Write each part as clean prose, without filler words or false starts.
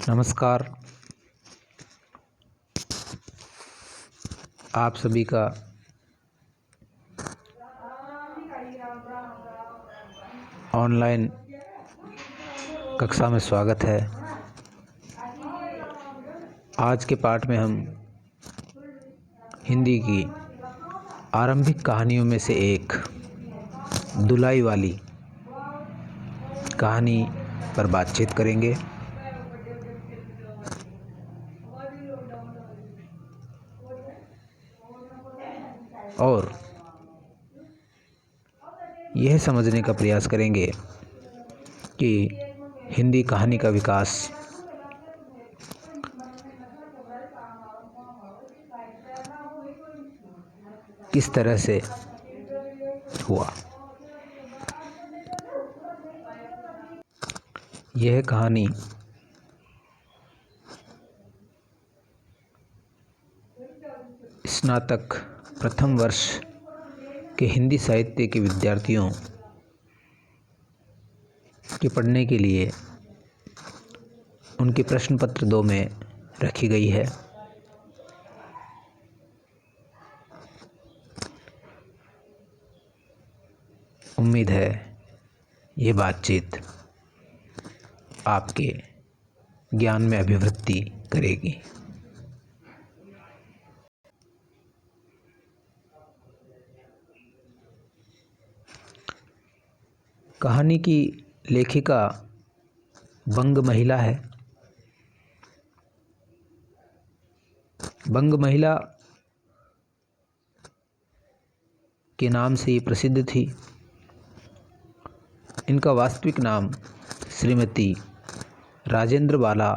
नमस्कार। आप सभी का ऑनलाइन कक्षा में स्वागत है। आज के पाठ में हम हिंदी की आरंभिक कहानियों में से एक दुलाई वाली कहानी पर बातचीत करेंगे। और यह समझने का प्रयास करेंगे कि हिंदी कहानी का विकास किस तरह से हुआ। यह कहानी स्नातक प्रथम वर्ष के हिंदी साहित्य के विद्यार्थियों के पढ़ने के लिए उनके प्रश्न पत्र 2 में रखी गई है। उम्मीद है ये बातचीत आपके ज्ञान में अभिवृद्धि करेगी। कहानी की लेखिका बंग महिला है। बंग महिला के नाम से ये प्रसिद्ध थी। इनका वास्तविक नाम श्रीमती राजेंद्र बाला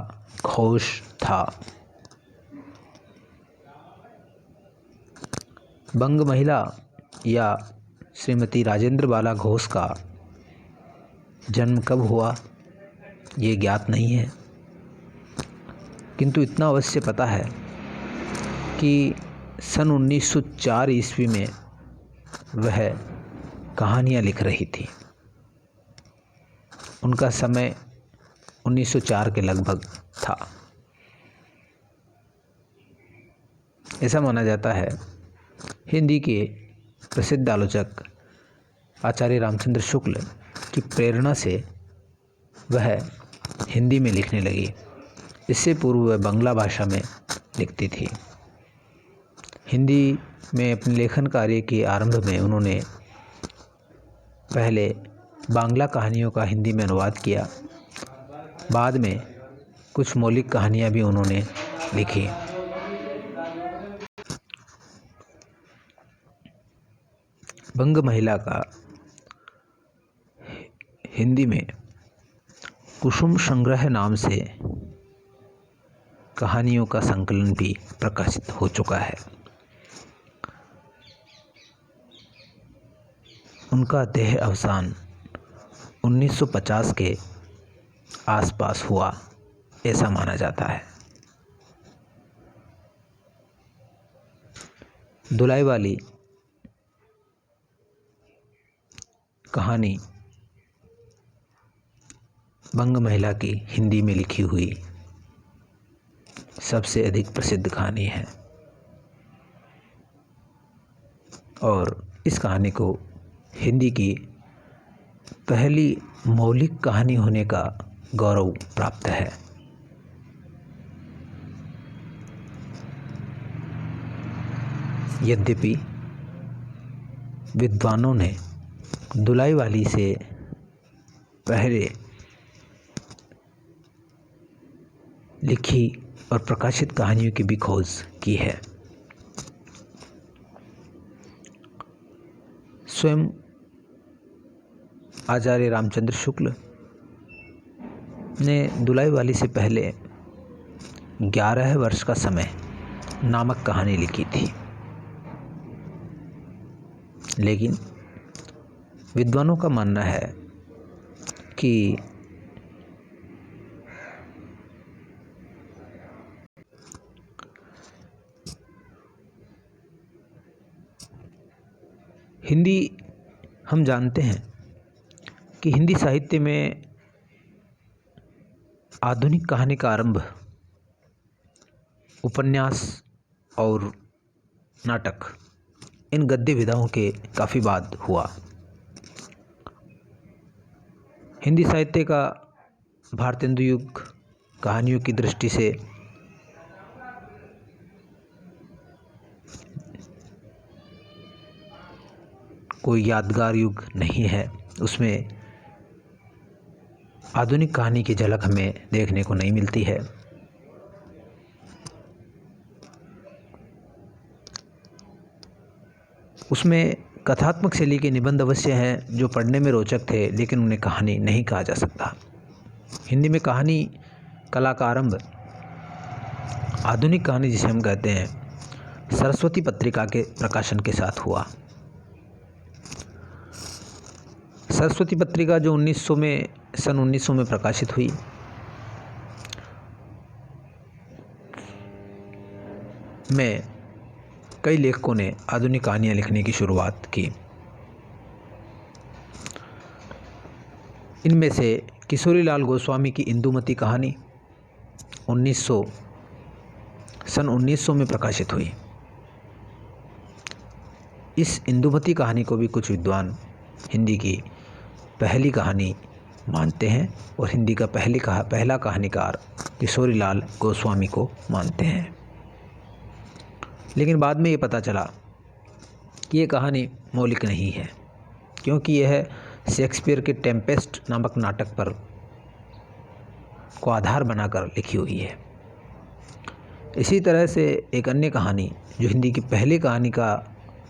घोष था। बंग महिला या श्रीमती राजेंद्र बाला घोष का जन्म कब हुआ ये ज्ञात नहीं है, किंतु इतना अवश्य पता है कि सन 1904 ईस्वी में वह कहानियाँ लिख रही थी। उनका समय 1904 के लगभग था। ऐसा माना जाता है हिंदी के प्रसिद्ध आलोचक आचार्य रामचंद्र शुक्ल की प्रेरणा से वह हिंदी में लिखने लगी। इससे पूर्व वह बांग्ला भाषा में लिखती थी। हिंदी में अपने लेखन कार्य के आरंभ में उन्होंने पहले बांग्ला कहानियों का हिंदी में अनुवाद किया। बाद में कुछ मौलिक कहानियाँ भी उन्होंने लिखी। बंग महिला का हिंदी में कुसुम संग्रह नाम से कहानियों का संकलन भी प्रकाशित हो चुका है। उनका देह अवसान 1950 के आसपास हुआ ऐसा माना जाता है। दुलाई वाली कहानी बंग महिला की हिंदी में लिखी हुई सबसे अधिक प्रसिद्ध कहानी है और इस कहानी को हिंदी की पहली मौलिक कहानी होने का गौरव प्राप्त है। यद्यपि विद्वानों ने दुलाई वाली से पहले लिखी और प्रकाशित कहानियों की भी खोज की है। स्वयं आचार्य रामचंद्र शुक्ल ने दुलाई वाली से पहले 11 वर्ष का समय नामक कहानी लिखी थी, लेकिन विद्वानों का मानना है कि हिंदी, हम जानते हैं कि हिंदी साहित्य में आधुनिक कहानी का आरंभ उपन्यास और नाटक इन गद्य विधाओं के काफ़ी बाद हुआ। हिंदी साहित्य का भारतेंदु युग कहानियों की दृष्टि से कोई यादगार युग नहीं है। उसमें आधुनिक कहानी की झलक हमें देखने को नहीं मिलती है। उसमें कथात्मक शैली के निबंध अवश्य हैं जो पढ़ने में रोचक थे, लेकिन उन्हें कहानी नहीं कहा जा सकता। हिंदी में कहानी कला का आरंभ आधुनिक कहानी जिसे हम कहते हैं सरस्वती पत्रिका के प्रकाशन के साथ हुआ। सरस्वती पत्रिका जो सन 1900 में प्रकाशित हुई, में कई लेखकों ने आधुनिक कहानियाँ लिखने की शुरुआत की। इनमें से किशोरीलाल गोस्वामी की इंदुमती कहानी सन 1900 में प्रकाशित हुई। इस इंदुमती कहानी को भी कुछ विद्वान हिंदी की पहली कहानी मानते हैं और हिंदी का पहला कहानीकार किशोरीलाल गोस्वामी को मानते हैं। लेकिन बाद में ये पता चला कि ये कहानी मौलिक नहीं है, क्योंकि यह शेक्सपियर के टेम्पेस्ट नामक नाटक पर को आधार बनाकर लिखी हुई है। इसी तरह से एक अन्य कहानी जो हिंदी की पहली कहानी का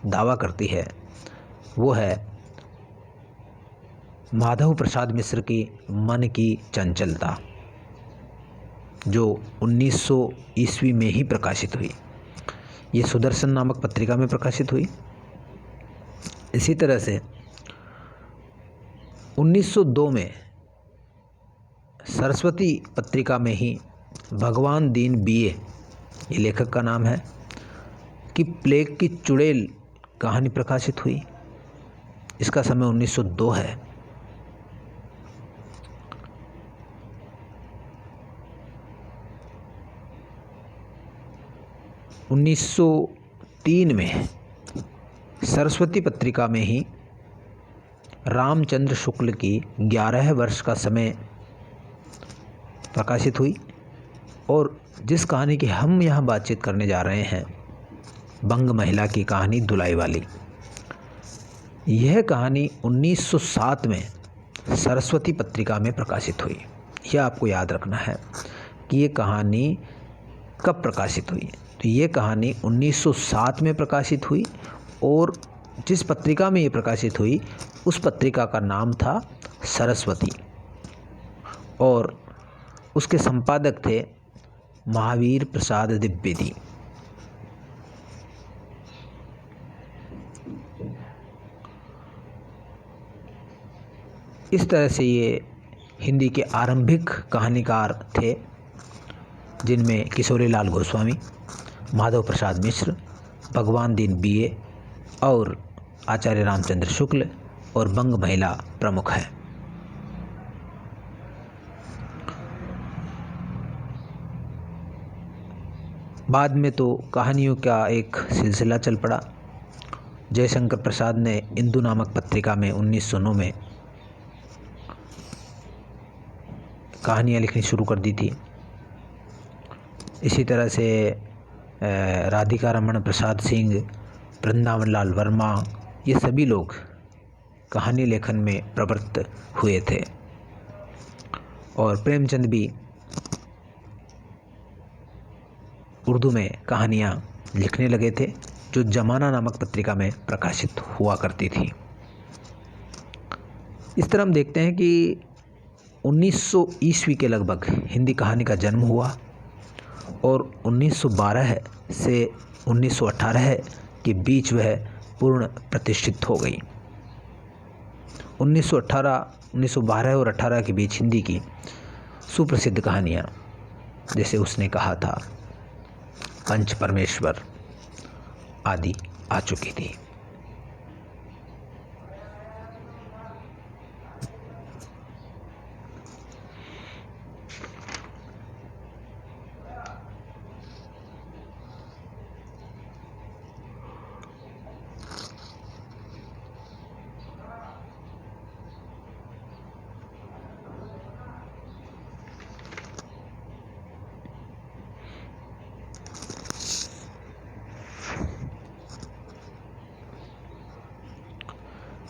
दावा करती है वो है माधव प्रसाद मिश्र की मन की चंचलता, जो 1900 ईस्वी में ही प्रकाशित हुई। ये सुदर्शन नामक पत्रिका में प्रकाशित हुई। इसी तरह से 1902 में सरस्वती पत्रिका में ही भगवान दीन बीए, ये लेखक का नाम है, कि प्लेग की चुड़ैल कहानी प्रकाशित हुई। इसका समय 1902 है। 1903 में सरस्वती पत्रिका में ही रामचंद्र शुक्ल की 11 वर्ष का समय प्रकाशित हुई। और जिस कहानी की हम यहाँ बातचीत करने जा रहे हैं, बंग महिला की कहानी दुलाई वाली, यह कहानी 1907 में सरस्वती पत्रिका में प्रकाशित हुई। यह आपको याद रखना है कि ये कहानी कब प्रकाशित हुई। तो ये कहानी 1907 में प्रकाशित हुई और जिस पत्रिका में ये प्रकाशित हुई उस पत्रिका का नाम था सरस्वती और उसके संपादक थे महावीर प्रसाद द्विवेदी। इस तरह से ये हिंदी के आरंभिक कहानीकार थे, जिनमें किशोरीलाल गोस्वामी, माधव प्रसाद मिश्र, भगवान दीन बीए और आचार्य रामचंद्र शुक्ल और बंग महिला प्रमुख है। बाद में तो कहानियों का एक सिलसिला चल पड़ा। जयशंकर प्रसाद ने इंदु नामक पत्रिका में 1909 में कहानियाँ लिखनी शुरू कर दी थी। इसी तरह से राधिका रमण प्रसाद सिंह, वृंदावन लाल वर्मा, ये सभी लोग कहानी लेखन में प्रवृत्त हुए थे। और प्रेमचंद भी उर्दू में कहानियाँ लिखने लगे थे, जो जमाना नामक पत्रिका में प्रकाशित हुआ करती थी। इस तरह हम देखते हैं कि 1900 ईस्वी के लगभग हिंदी कहानी का जन्म हुआ और 1912 से 1918 के बीच वह पूर्ण प्रतिष्ठित हो गई। 1912 और 18 के बीच हिंदी की सुप्रसिद्ध कहानियाँ, जैसे उसने कहा था, पंच परमेश्वर आदि आ चुकी थी।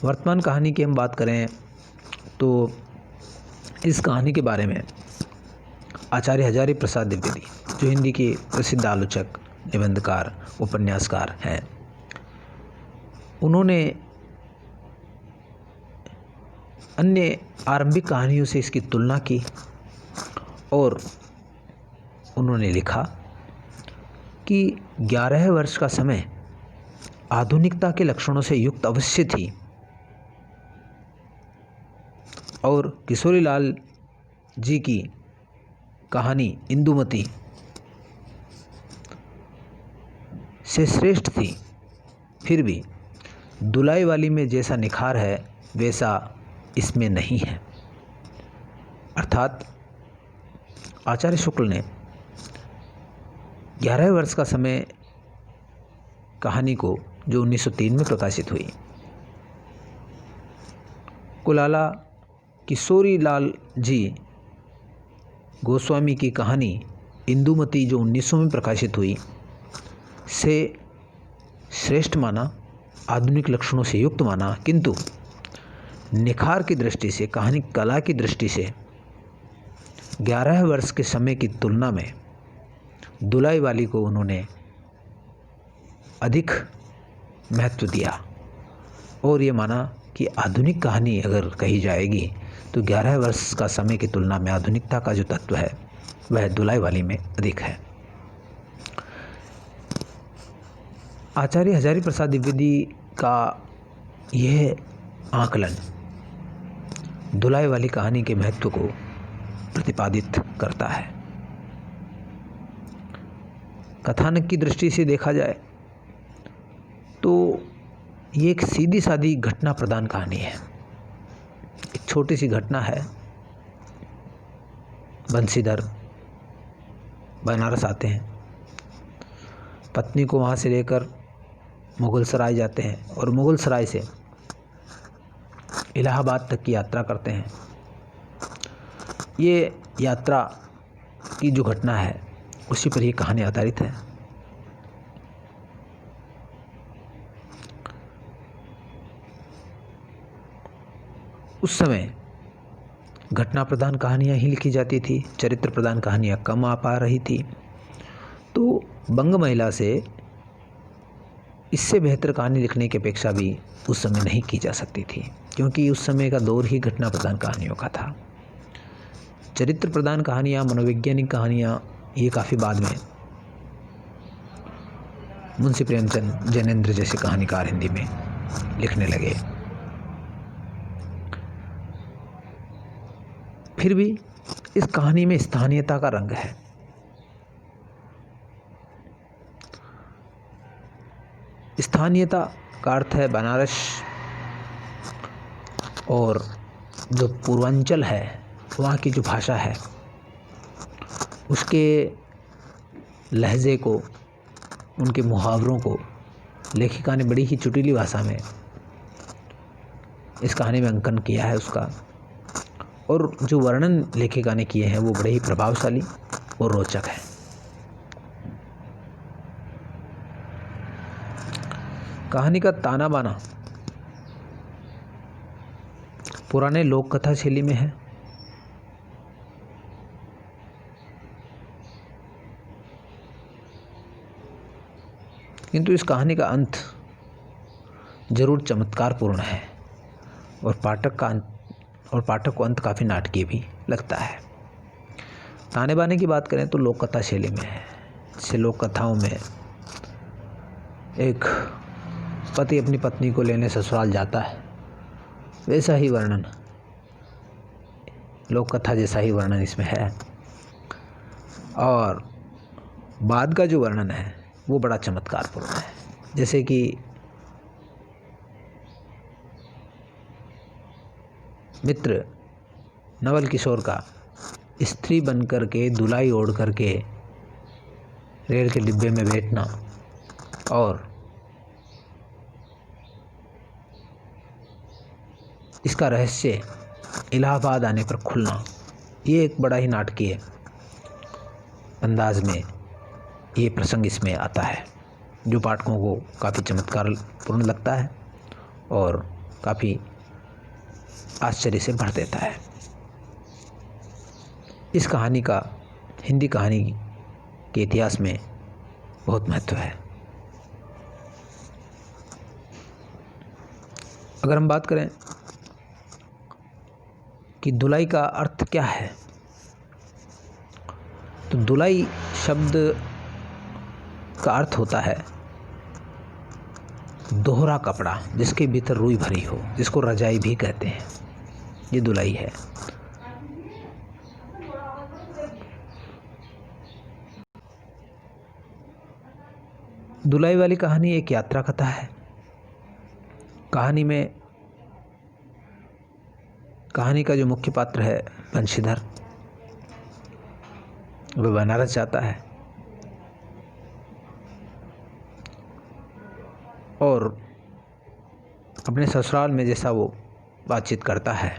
वर्तमान कहानी की हम बात करें तो इस कहानी के बारे में आचार्य हजारी प्रसाद द्विवेदी, जो हिंदी के प्रसिद्ध आलोचक, निबंधकार, उपन्यासकार हैं, उन्होंने अन्य आरंभिक कहानियों से इसकी तुलना की और उन्होंने लिखा कि 11 वर्ष का समय आधुनिकता के लक्षणों से युक्त अवश्य थी और किशोरीलाल जी की कहानी इंदुमती से श्रेष्ठ थी। फिर भी दुलाई वाली में जैसा निखार है वैसा इसमें नहीं है। अर्थात आचार्य शुक्ल ने 11 वर्ष का समय कहानी को, जो 1903 में प्रकाशित हुई, कुलाला किशोरीलाल जी गोस्वामी की कहानी इंदुमती, जो 1900 में प्रकाशित हुई, से श्रेष्ठ माना, आधुनिक लक्षणों से युक्त माना, किंतु निखार की दृष्टि से, कहानी कला की दृष्टि से 11 वर्ष के समय की तुलना में दुलाई वाली को उन्होंने अधिक महत्व दिया और ये माना कि आधुनिक कहानी अगर कही जाएगी तो 11 वर्ष का समय की तुलना में आधुनिकता का जो तत्व है वह दुलाई वाली में अधिक है। आचार्य हजारी प्रसाद द्विवेदी का यह आकलन दुलाई वाली कहानी के महत्व को प्रतिपादित करता है। कथानक की दृष्टि से देखा जाए तो ये एक सीधी सादी घटना प्रधान कहानी है। एक छोटी सी घटना है, बंसीधर बनारस आते हैं, पत्नी को वहाँ से लेकर मुगल सराय जाते हैं और मुगल सराय से इलाहाबाद तक की यात्रा करते हैं। ये यात्रा की जो घटना है उसी पर ये कहानी आधारित है। उस समय घटना प्रधान कहानियाँ ही लिखी जाती थी, चरित्र प्रधान कहानियाँ कम आ पा रही थी। तो बंग महिला से इससे बेहतर कहानी लिखने की अपेक्षा भी उस समय नहीं की जा सकती थी, क्योंकि उस समय का दौर ही घटना प्रधान कहानियों का था। चरित्र प्रधान कहानियाँ, मनोवैज्ञानिक कहानियाँ, ये काफ़ी बाद में मुंशी प्रेमचंद, जैनेन्द्र जैसे कहानीकार हिंदी में लिखने लगे। फिर भी इस कहानी में स्थानीयता का रंग है। स्थानीयता का अर्थ है बनारस और जो पूर्वांचल है वहाँ की जो भाषा है उसके लहजे को, उनके मुहावरों को लेखिका ने बड़ी ही चुटीली भाषा में इस कहानी में अंकन किया है उसका, और जो वर्णन लेखिका ने किए हैं वो बड़े ही प्रभावशाली और रोचक है। कहानी का ताना बाना पुराने लोक कथा शैली में है। किंतु इस कहानी का अंत जरूर चमत्कारपूर्ण है और पाठक को अंत काफ़ी नाटकीय भी लगता है। ताने बाने की बात करें तो लोक कथा शैली में है। जैसे लोक कथाओं में एक पति अपनी पत्नी को लेने ससुराल जाता है, वैसा ही वर्णन, लोक कथा जैसा ही वर्णन इसमें है। और बाद का जो वर्णन है वो बड़ा चमत्कारपूर्ण है। जैसे कि मित्र नवल किशोर का स्त्री बन करके, दुलाई ओढ़ करके रेल के डिब्बे में बैठना और इसका रहस्य इलाहाबाद आने पर खुलना, ये एक बड़ा ही नाटकीय अंदाज में ये प्रसंग इसमें आता है, जो पाठकों को काफ़ी चमत्कारपूर्ण लगता है और काफ़ी आश्चर्य से भर देता है। इस कहानी का हिंदी कहानी के इतिहास में बहुत महत्व है। अगर हम बात करें कि दुलाई का अर्थ क्या है, तो दुलाई शब्द का अर्थ होता है दोहरा कपड़ा जिसके भीतर रुई भरी हो, जिसको रजाई भी कहते हैं, ये दुलाई है। दुलाई वाली कहानी एक यात्रा कथा है। कहानी का जो मुख्य पात्र है बंशीधर, वह बनारस जाता है और अपने ससुराल में जैसा वो बातचीत करता है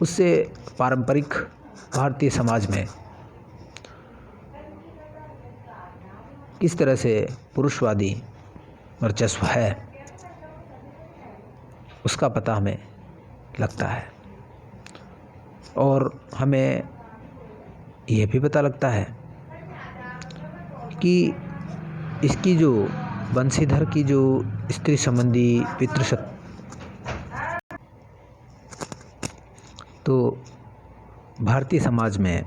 उससे पारंपरिक भारतीय समाज में किस तरह से पुरुषवादी वर्चस्व है उसका पता हमें लगता है। और हमें यह भी पता लगता है कि इसकी जो बंशीधर की जो स्त्री संबंधी पितृसत्ता, तो भारतीय समाज में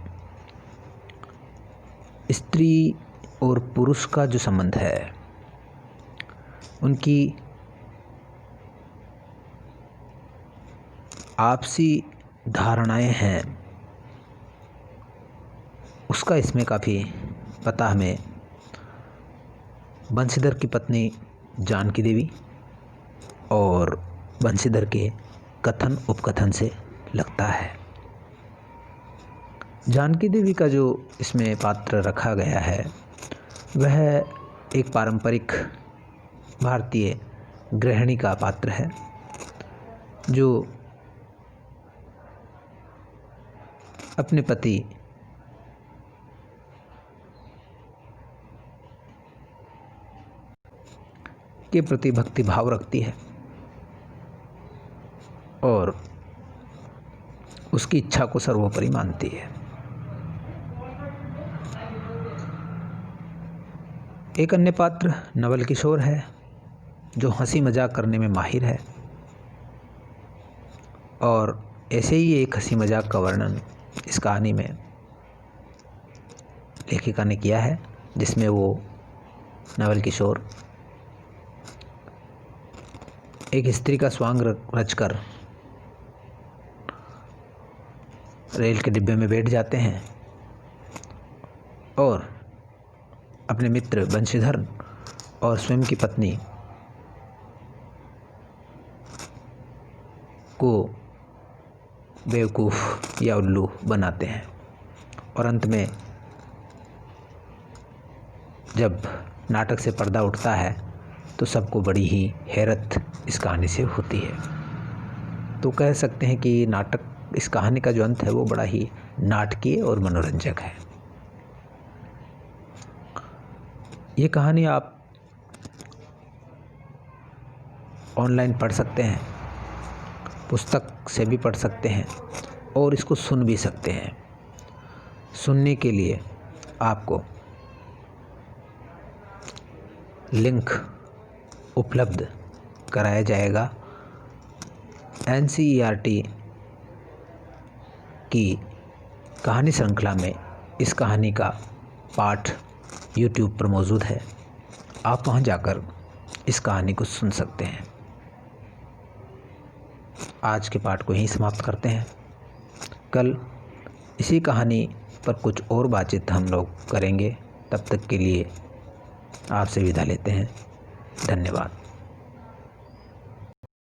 स्त्री और पुरुष का जो संबंध है, उनकी आपसी धारणाएं हैं, उसका इसमें काफ़ी पता हमें बंशीधर की पत्नी जानकी देवी और बंशीधर के कथन उपकथन से लगता है। जानकी देवी का जो इसमें पात्र रखा गया है वह एक पारंपरिक भारतीय गृहिणी का पात्र है, जो अपने पति के प्रति भक्ति भाव रखती है और उसकी इच्छा को सर्वोपरि मानती है। एक अन्य पात्र नवल किशोर है, जो हंसी मजाक करने में माहिर है और ऐसे ही एक हंसी मजाक का वर्णन इस कहानी में लेखिका ने किया है, जिसमें वो नवल किशोर एक स्त्री का स्वांग रचकर रेल के डिब्बे में बैठ जाते हैं और अपने मित्र बंशीधर और स्वयं की पत्नी को बेवकूफ़ या उल्लू बनाते हैं। और अंत में जब नाटक से पर्दा उठता है तो सबको बड़ी ही हैरत इस कहानी से होती है। तो कह सकते हैं कि इस कहानी का जो अंत है वो बड़ा ही नाटकीय और मनोरंजक है। ये कहानी आप ऑनलाइन पढ़ सकते हैं, पुस्तक से भी पढ़ सकते हैं और इसको सुन भी सकते हैं। सुनने के लिए आपको लिंक उपलब्ध कराया जाएगा NCERT की कहानी श्रृंखला में। इस कहानी का पाठ YouTube पर मौजूद है, आप वहां जाकर इस कहानी को सुन सकते हैं। आज के पाठ को यहीं समाप्त करते हैं। कल इसी कहानी पर कुछ और बातचीत हम लोग करेंगे। तब तक के लिए आपसे विदा लेते हैं। धन्यवाद।